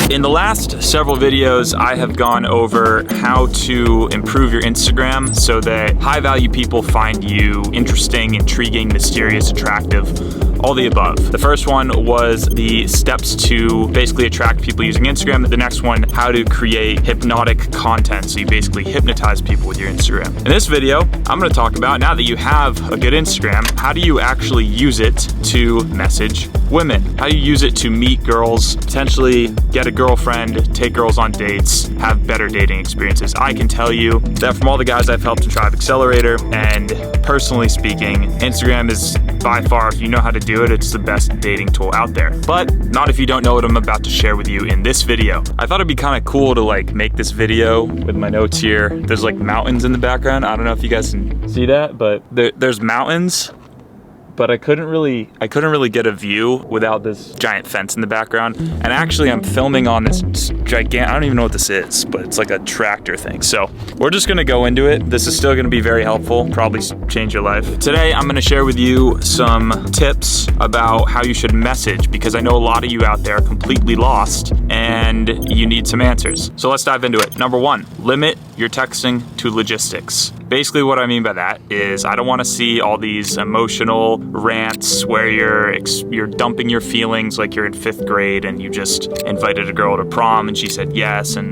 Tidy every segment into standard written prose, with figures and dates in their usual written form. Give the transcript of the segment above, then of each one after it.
In the last several videos, I have gone over how to improve your Instagram so that high value people find you interesting, intriguing, mysterious, attractive, all the above. The first one was the steps to basically attract people using Instagram. The next one, how to create hypnotic content. So you basically hypnotize people with your Instagram. In this video, I'm gonna talk about, now that you have a good Instagram, how do you actually use it to message women? How do you use it to meet girls, potentially get a girlfriend, take girls on dates, have better dating experiences? I can tell you that from all the guys I've helped in Tribe Accelerator, and personally speaking, Instagram is by far, if you know how to do it, it's the best dating tool out there. But not if you don't know what I'm about to share with you in this video. I thought it'd be kind of cool to like make this video with my notes here. There's like mountains in the background. I don't know if you guys can see that, but there's mountains. But I couldn't really get a view without this giant fence in the background. And actually I'm filming on this gigantic, I don't even know what this is, but it's like a tractor thing. So we're just gonna go into it. This is still gonna be very helpful, probably change your life. Today I'm gonna share with you some tips about how you should message, because I know a lot of you out there are completely lost and you need some answers. So let's dive into it. Number one, limit your texting to logistics. Basically what I mean by that is I don't want to see all these emotional rants where you're dumping your feelings like you're in 5th grade and you just invited a girl to prom and she said yes, or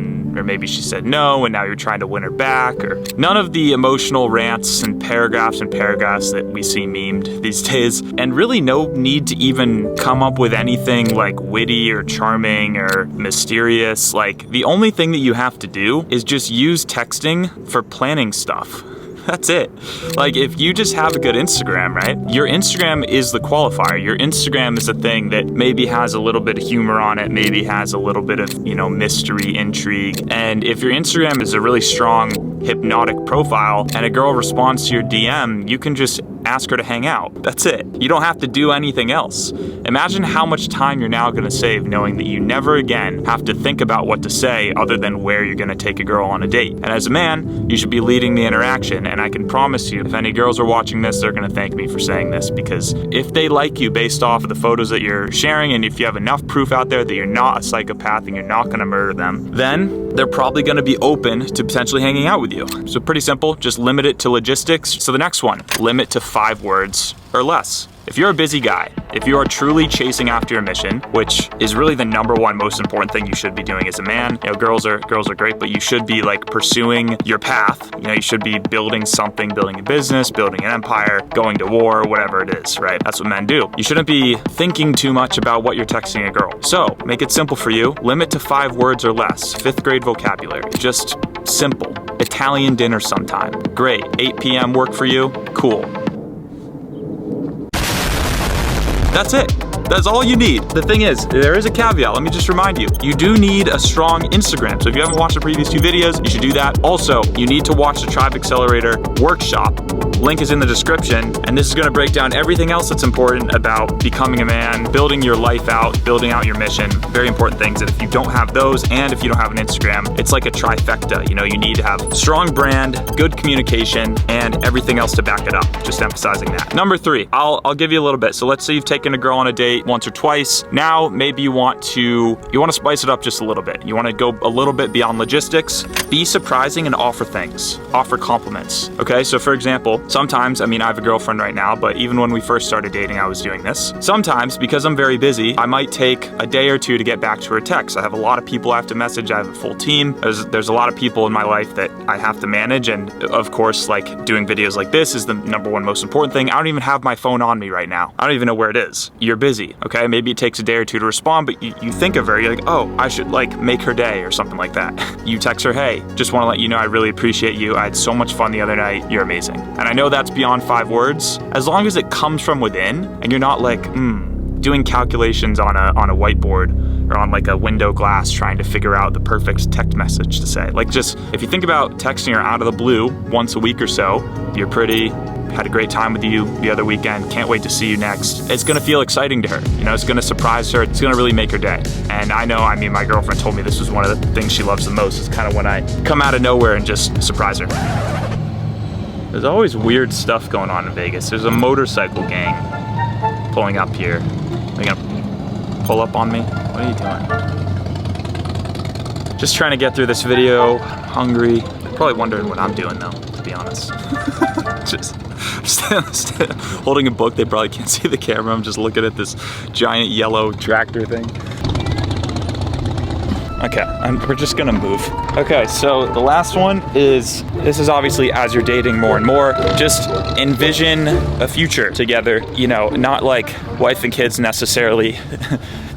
maybe she said no and now you're trying to win her back, or none of the emotional rants and paragraphs that we see memed these days. And really no need to even come up with anything like witty or charming or mysterious. Like the only thing that you have to do is just use texting for planning stuff. That's it. Like if you just have a good Instagram, right? Your Instagram is the qualifier. Your Instagram is the thing that maybe has a little bit of humor on it, maybe has a little bit of, mystery, intrigue. And if your Instagram is a really strong hypnotic profile and a girl responds to your DM, you can just ask her to hang out. That's it. You don't have to do anything else. Imagine how much time you're now gonna save knowing that you never again have to think about what to say other than where you're gonna take a girl on a date. And as a man, you should be leading the interaction. And I can promise you, if any girls are watching this, they're gonna thank me for saying this, because if they like you based off of the photos that you're sharing, and if you have enough proof out there that you're not a psychopath and you're not gonna murder them, then they're probably gonna be open to potentially hanging out with you. So pretty simple, just limit it to logistics. So the next one, limit to 5 words or less. If you're a busy guy, if you are truly chasing after your mission, which is really the number one most important thing you should be doing as a man, girls are great, but you should be like pursuing your path. You should be building something, building a business, building an empire, going to war, whatever it is, right? That's what men do. You shouldn't be thinking too much about what you're texting a girl. So make it simple for you. Limit to 5 words or less. 5th grade vocabulary. Just simple. Italian dinner sometime. Great. 8 p.m. work for you? Cool. That's it. That's all you need. The thing is, there is a caveat. Let me just remind you. You do need a strong Instagram. So if you haven't watched the previous 2 videos, you should do that. Also, you need to watch the Tribe Accelerator workshop. Link is in the description. And this is gonna break down everything else that's important about becoming a man, building your life out, building out your mission. Very important things that if you don't have those, and if you don't have an Instagram, it's like a trifecta. You need to have strong brand, good communication, and everything else to back it up. Just emphasizing that. Number 3, I'll give you a little bit. So let's say you've taken a girl on a date once or twice. Now maybe you want to spice it up just a little bit. You want to go a little bit beyond logistics. Be surprising and offer things. Offer compliments. Okay, so for example, sometimes, I have a girlfriend right now, but even when we first started dating, I was doing this. Sometimes, because I'm very busy, I might take a day or 2 to get back to her text. I have a lot of people I have to message. I have a full team. There's a lot of people in my life that I have to manage, and of course, like doing videos like this is the number one most important thing. I don't even have my phone on me right now. I don't even know where it is. You're busy, okay? Maybe it takes a day or 2 to respond, but you think of her, you're like, oh, I should like make her day or something like that. You text her, hey, just want to let you know I really appreciate you. I had so much fun the other night. You're amazing. And I know that's beyond 5 words. As long as it comes from within and you're not like, doing calculations on a whiteboard or on like a window glass trying to figure out the perfect text message to say. Like just, if you think about texting her out of the blue once a week or so, you're pretty, had a great time with you the other weekend, can't wait to see you next. It's gonna feel exciting to her. It's gonna surprise her. It's gonna really make her day. And I know, my girlfriend told me this was one of the things she loves the most, is kind of when I come out of nowhere and just surprise her. There's always weird stuff going on in Vegas. There's a motorcycle gang pulling up here. Are you gonna pull up on me? What are you doing? Just trying to get through this video, hungry. Probably wondering what I'm doing though, to be honest. just holding a book. They probably can't see the camera. I'm just looking at this giant yellow tractor thing. Okay, we're just gonna move. Okay, so the last one is, this is obviously as you're dating more and more, just envision a future together, you know, not like wife and kids necessarily.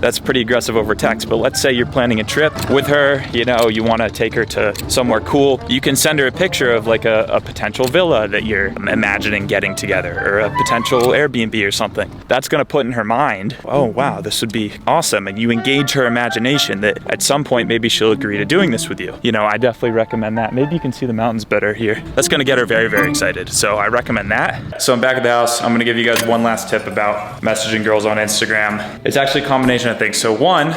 That's pretty aggressive over text, but let's say you're planning a trip with her, you know, you wanna take her to somewhere cool. You can send her a picture of like a potential villa that you're imagining getting together, or a potential Airbnb or something. That's gonna put in her mind, oh wow, this would be awesome. And you engage her imagination that at some point maybe she'll agree to doing this with you. You know, I definitely recommend that. Maybe you can see the mountains better here. That's gonna get her very, very excited. So I recommend that. So I'm back at the house. I'm gonna give you guys one last tip about messaging girls on Instagram. It's actually a combination of things. So one,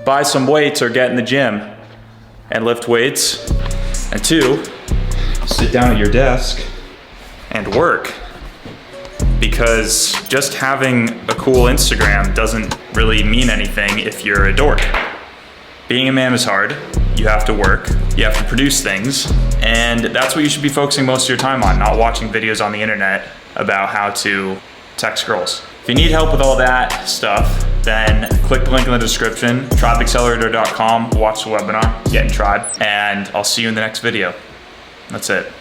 buy some weights or get in the gym and lift weights. And two, sit down at your desk and work. Because just having a cool Instagram doesn't really mean anything if you're a dork. Being a man is hard. You have to work, you have to produce things, and that's what you should be focusing most of your time on, not watching videos on the internet about how to text girls. If you need help with all that stuff, then click the link in the description, tribeaccelerator.com, watch the webinar, get in Tribe, and I'll see you in the next video. That's it.